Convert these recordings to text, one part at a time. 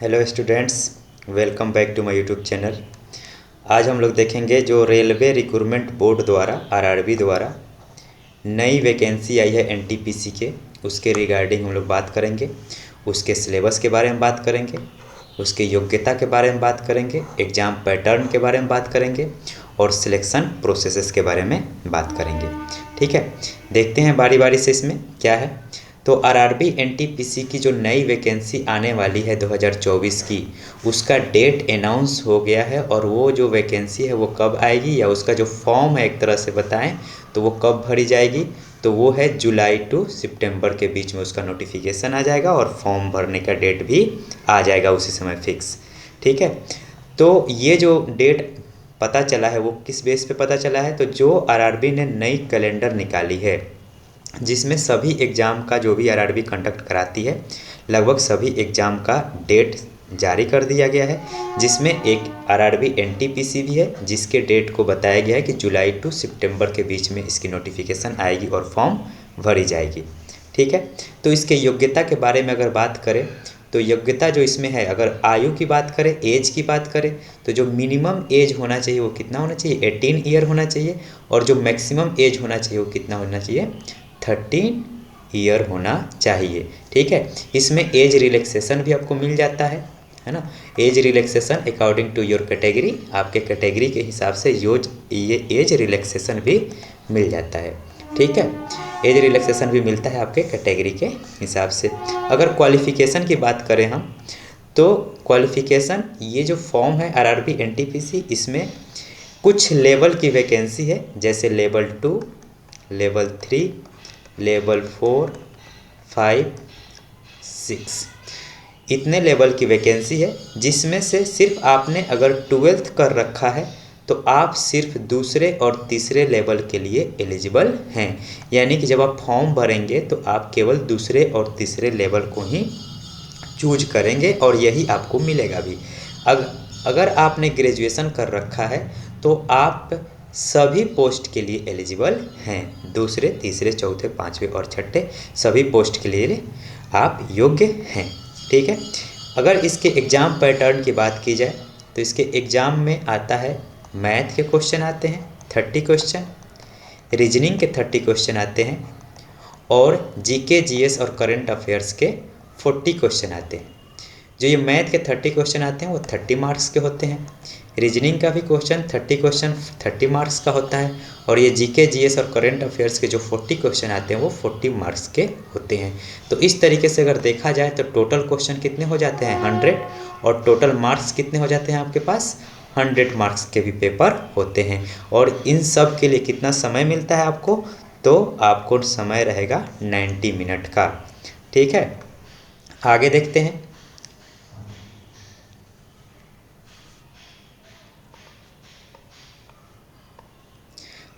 Hello students, welcome back to my YouTube channel. आज हम लोग देखेंगे जो रेलवे रिक्रूटमेंट बोर्ड द्वारा आरआरबी द्वारा नई वैकेंसी आई है एनटीपीसी के, उसके रिगार्डिंग हम लोग बात करेंगे। उसके सिलेबस के बारे में बात करेंगे, उसके योग्यता के बारे में बात करेंगे, एग्ज़ाम पैटर्न के बारे में बात करेंगे और सिलेक्शन प्रोसेसेस के बारे में बात करेंगे। ठीक है, देखते हैं बारी बारी से इसमें क्या है। तो आरआरबी एनटीपीसी की जो नई वैकेंसी आने वाली है 2024 की, उसका डेट अनाउंस हो गया है और वो जो वैकेंसी है वो कब आएगी या उसका जो फॉर्म है एक तरह से बताएं तो वो कब भरी जाएगी, तो वो है जुलाई टू सितंबर के बीच में उसका नोटिफिकेशन आ जाएगा और फॉर्म भरने का डेट भी आ जाएगा उसी समय फिक्स। ठीक है, तो ये जो डेट पता चला है वो किस बेस पे पता चला है, तो जो आरआरबी ने नई कैलेंडर निकाली है जिसमें सभी एग्ज़ाम का जो भी आरआरबी कंडक्ट कराती है लगभग सभी एग्ज़ाम का डेट जारी कर दिया गया है, जिसमें एक आरआरबी एनटीपीसी भी है जिसके डेट को बताया गया है कि जुलाई टू सितंबर के बीच में इसकी नोटिफिकेशन आएगी और फॉर्म भरी जाएगी। ठीक है, तो इसके योग्यता के बारे में अगर बात करें तो योग्यता जो इसमें है, अगर आयु की बात करें, एज की बात करें, तो जो मिनिमम एज होना चाहिए वो कितना होना चाहिए, 18 ईयर होना चाहिए और जो मैक्सिमम एज होना चाहिए वो कितना होना चाहिए, 13 ईयर होना चाहिए। ठीक है, इसमें एज रिलैक्सेशन भी आपको मिल जाता है ना। Age relaxation according to your category, आपके कैटेगरी के हिसाब से ये एज रिलैक्सेशन भी मिल जाता है। ठीक है, एज रिलैक्सेशन भी मिलता है आपके कैटेगरी के हिसाब से। अगर क्वालिफ़िकेशन की बात करें हम, तो क्वालिफ़िकेशन ये जो फॉर्म है आरआरबी एनटीपीसी, इसमें कुछ लेवल की वैकेंसी है, जैसे लेवल 2, लेवल 3, लेवल 4, 5, 6, इतने लेवल की वैकेंसी है, जिसमें से सिर्फ आपने अगर 12th कर रखा है तो आप सिर्फ दूसरे और तीसरे लेवल के लिए एलिजिबल हैं। यानी कि जब आप फॉर्म भरेंगे तो आप केवल दूसरे और तीसरे लेवल को ही चूज करेंगे और यही आपको मिलेगा भी। अगर आपने ग्रेजुएशन कर रखा है तो आप सभी पोस्ट के लिए एलिजिबल हैं, दूसरे तीसरे चौथे पाँचवें और छठे सभी पोस्ट के लिए आप योग्य हैं। ठीक है, अगर इसके एग्ज़ाम पैटर्न की बात की जाए तो इसके एग्ज़ाम में आता है, मैथ के क्वेश्चन आते हैं 30 क्वेश्चन, रीजनिंग के 30 क्वेश्चन आते हैं और जीके जीएस और करंट अफेयर्स के 40 क्वेश्चन आते हैं। जो ये मैथ के 30 क्वेश्चन आते हैं वो 30 मार्क्स के होते हैं, रीजनिंग का भी क्वेश्चन 30 क्वेश्चन 30 मार्क्स का होता है और ये जीके जीएस और करंट अफेयर्स के जो 40 क्वेश्चन आते हैं वो 40 मार्क्स के होते हैं। तो इस तरीके से अगर देखा जाए तो टोटल क्वेश्चन कितने हो जाते हैं, 100, और टोटल मार्क्स कितने हो जाते हैं आपके पास, 100 मार्क्स के भी पेपर होते हैं। और इन सब के लिए कितना समय मिलता है आपको, तो आपको समय रहेगा 90 मिनट का। ठीक है, आगे देखते हैं।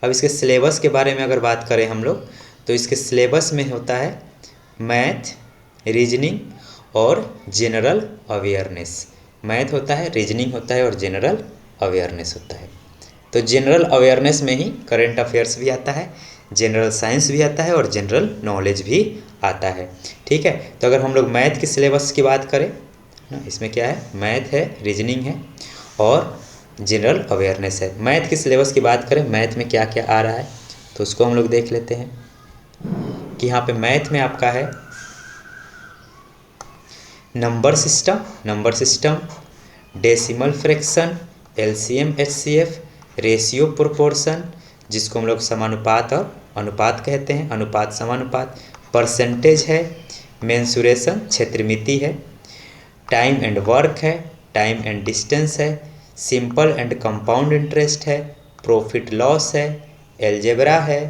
अब इसके सिलेबस के बारे में अगर बात करें हम लोग, तो इसके सिलेबस में होता है मैथ, रीजनिंग और जनरल अवेयरनेस। मैथ होता है, रीजनिंग होता है और जनरल अवेयरनेस होता है। तो जनरल अवेयरनेस में ही करंट अफेयर्स भी आता है, जनरल साइंस भी आता है और जनरल नॉलेज भी आता है। ठीक है, तो अगर हम लोग मैथ के सिलेबस की बात करें ना, इसमें क्या है, मैथ है, रीजनिंग है और जनरल अवेयरनेस है। मैथ के सिलेबस की बात करें, मैथ में क्या क्या आ रहा है तो उसको हम लोग देख लेते हैं कि यहाँ पे मैथ में आपका है number system, decimal fraction, LCM HCF, ratio proportion, जिसको हम लोग समानुपात और अनुपात कहते हैं, अनुपात समानुपात, परसेंटेज है, मेंसुरेशन क्षेत्रमिति है, टाइम एंड वर्क है, टाइम एंड डिस्टेंस है, सिंपल एंड कंपाउंड इंटरेस्ट है, प्रॉफिट लॉस है, एलजेब्रा है,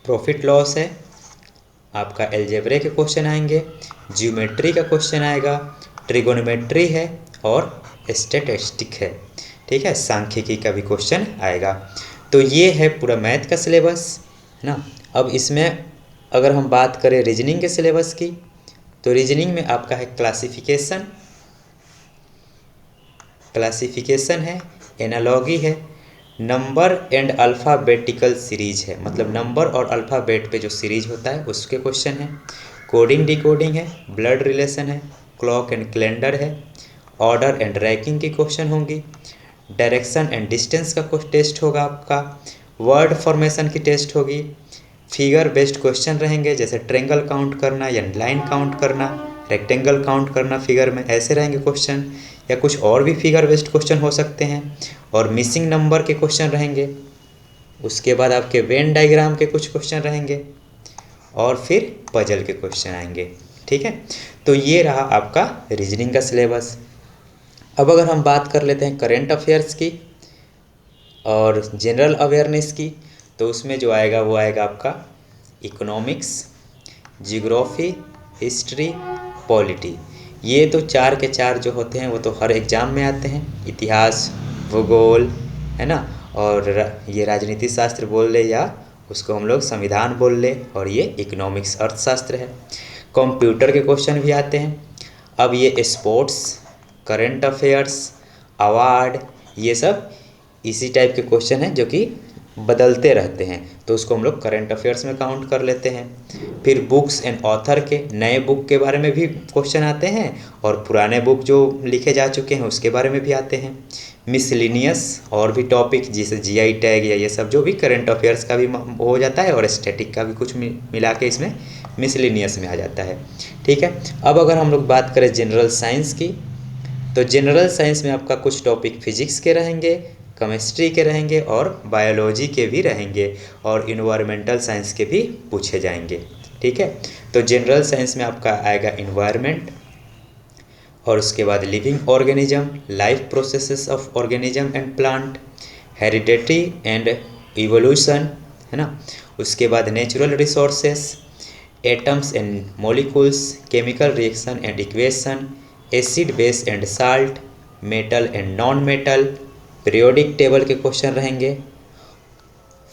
प्रॉफिट लॉस है, आपका एलजेब्रे के क्वेश्चन आएंगे, ज्योमेट्री का क्वेश्चन आएगा, ट्रिगोनोमेट्री है और स्टैटिस्टिक है। ठीक है, सांख्यिकी का भी क्वेश्चन आएगा। तो ये है पूरा मैथ का सिलेबस, है ना। अब इसमें अगर हम बात करें रीजनिंग के सिलेबस की, तो रीजनिंग में आपका है क्लासिफिकेशन है, एनालॉगी है, नंबर एंड अल्फ़ाबेटिकल सीरीज है, मतलब नंबर और अल्फ़ाबेट पे जो सीरीज होता है उसके क्वेश्चन है, कोडिंग डिकोडिंग है, ब्लड रिलेशन है, क्लॉक एंड कैलेंडर है, ऑर्डर एंड रैंकिंग की क्वेश्चन होंगी, डायरेक्शन एंड डिस्टेंस का कुछ टेस्ट होगा आपका, वर्ड फॉर्मेशन की टेस्ट होगी, फिगर बेस्ड क्वेश्चन रहेंगे जैसे ट्रेंगल काउंट करना या लाइन काउंट करना, रेक्टेंगल काउंट करना फिगर में, ऐसे रहेंगे क्वेश्चन, या कुछ और भी फिगर बेस्ड क्वेश्चन हो सकते हैं, और मिसिंग नंबर के क्वेश्चन रहेंगे। उसके बाद आपके वेन डायग्राम के कुछ क्वेश्चन रहेंगे और फिर पजल के क्वेश्चन आएंगे। ठीक है, तो ये रहा आपका रीजनिंग का सिलेबस। अब अगर हम बात कर लेते हैं करेंट अफेयर्स की और जनरल अवेयरनेस की, तो उसमें जो आएगा वो आएगा आपका इकोनॉमिक्स, जियोग्राफी, हिस्ट्री, पॉलिटी। ये तो 4 के 4 जो होते हैं वो तो हर एग्ज़ाम में आते हैं। इतिहास, भूगोल, है ना, और ये राजनीति शास्त्र बोल ले या उसको हम लोग संविधान बोल ले, और ये इकोनॉमिक्स अर्थशास्त्र है। कंप्यूटर के क्वेश्चन भी आते हैं। अब ये स्पोर्ट्स, करंट अफेयर्स, अवार्ड, ये सब इसी टाइप के क्वेश्चन हैं जो कि बदलते रहते हैं, तो उसको हम लोग करंट अफेयर्स में काउंट कर लेते हैं। फिर बुक्स एंड ऑथर के, नए बुक के बारे में भी क्वेश्चन आते हैं और पुराने बुक जो लिखे जा चुके हैं उसके बारे में भी आते हैं। मिसलिनियस और भी टॉपिक जैसे जीआई टैग या ये सब जो भी करंट अफेयर्स का भी हो जाता है, और स्टैटिक का भी कुछ मिला के इसमें मिसलिनियस में आ जाता है। ठीक है, अब अगर हम लोग बात करें जनरल साइंस की, तो जनरल साइंस में आपका कुछ टॉपिक फिजिक्स के रहेंगे, केमिस्ट्री के रहेंगे और बायोलॉजी के भी रहेंगे, और इन्वायरमेंटल साइंस के भी पूछे जाएंगे। ठीक है, तो जनरल साइंस में आपका आएगा इन्वायरमेंट, और उसके बाद living organism, life processes of organism and plant, heredity and evolution, है ना। उसके बाद natural resources, atoms and molecules, chemical reaction and equation, acid base and salt, metal and non metal, periodic table के question रहेंगे,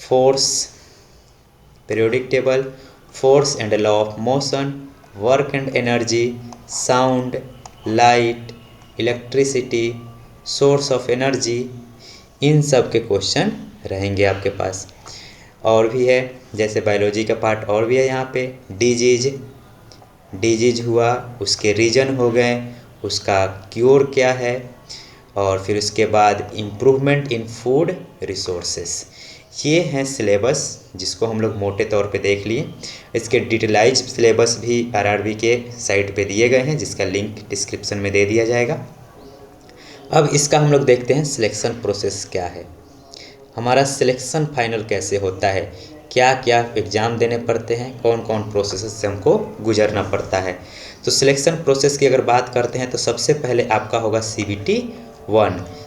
force, periodic table, force and law of motion, work and energy, sound, light, electricity, source of energy, इन सब के question रहेंगे आपके पास। और भी है जैसे बायोलॉजी का पार्ट और भी है यहाँ पे, डिजीज हुआ, उसके रीजन हो गए, उसका क्योर क्या है, और फिर उसके बाद इम्प्रूवमेंट इन फूड रिसोर्सेस। ये हैं सिलेबस जिसको हम लोग मोटे तौर पे देख लिए। इसके डिटेलाइज सिलेबस भी आरआरबी के साइट पे दिए गए हैं, जिसका लिंक डिस्क्रिप्शन में दे दिया जाएगा। अब इसका हम लोग देखते हैं सिलेक्शन प्रोसेस क्या है, हमारा सिलेक्शन फाइनल कैसे होता है, क्या क्या एग्ज़ाम देने पड़ते हैं, कौन कौन प्रोसेस से हमको गुजरना पड़ता है। तो सिलेक्शन प्रोसेस की अगर बात करते हैं तो सबसे पहले आपका होगा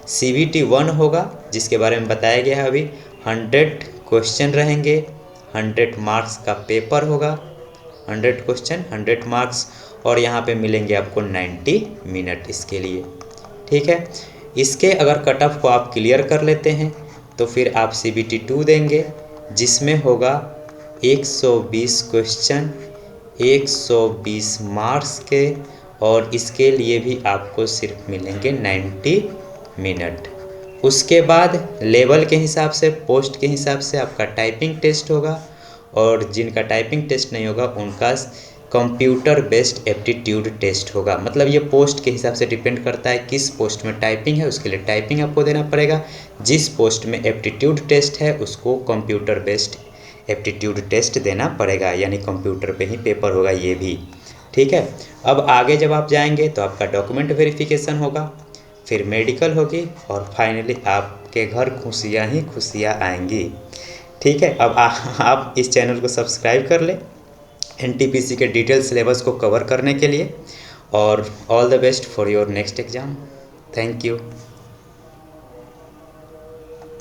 CBT 1 होगा, जिसके बारे में बताया गया है अभी। 100 क्वेश्चन रहेंगे, 100 मार्क्स का पेपर होगा, 100 क्वेश्चन 100 मार्क्स, और यहाँ पे मिलेंगे आपको 90 मिनट इसके लिए। ठीक है, इसके अगर कट ऑफ को आप क्लियर कर लेते हैं तो फिर आप CBT 2 देंगे, जिसमें होगा 120 क्वेश्चन 120 मार्क्स के, और इसके लिए भी आपको सिर्फ मिलेंगे 90 मिनट। उसके बाद लेवल के हिसाब से, पोस्ट के हिसाब से आपका टाइपिंग टेस्ट होगा, और जिनका टाइपिंग टेस्ट नहीं होगा उनका कंप्यूटर बेस्ड एप्टीट्यूड टेस्ट होगा। मतलब ये पोस्ट के हिसाब से डिपेंड करता है किस पोस्ट में टाइपिंग है, उसके लिए टाइपिंग आपको देना पड़ेगा। जिस पोस्ट में एप्टीट्यूड टेस्ट है उसको कंप्यूटर बेस्ड एप्टीट्यूड टेस्ट देना पड़ेगा, यानी कंप्यूटर पे ही पेपर होगा ये भी। ठीक है, अब आगे जब आप जाएंगे तो आपका डॉक्यूमेंट वेरिफिकेशन होगा, फिर मेडिकल होगी, और फाइनली आपके घर खुशियाँ ही खुशियाँ आएंगी। ठीक है, अब आप इस चैनल को सब्सक्राइब कर ले NTPC के डिटेल सिलेबस को कवर करने के लिए, और all the best for your next exam. Thank you.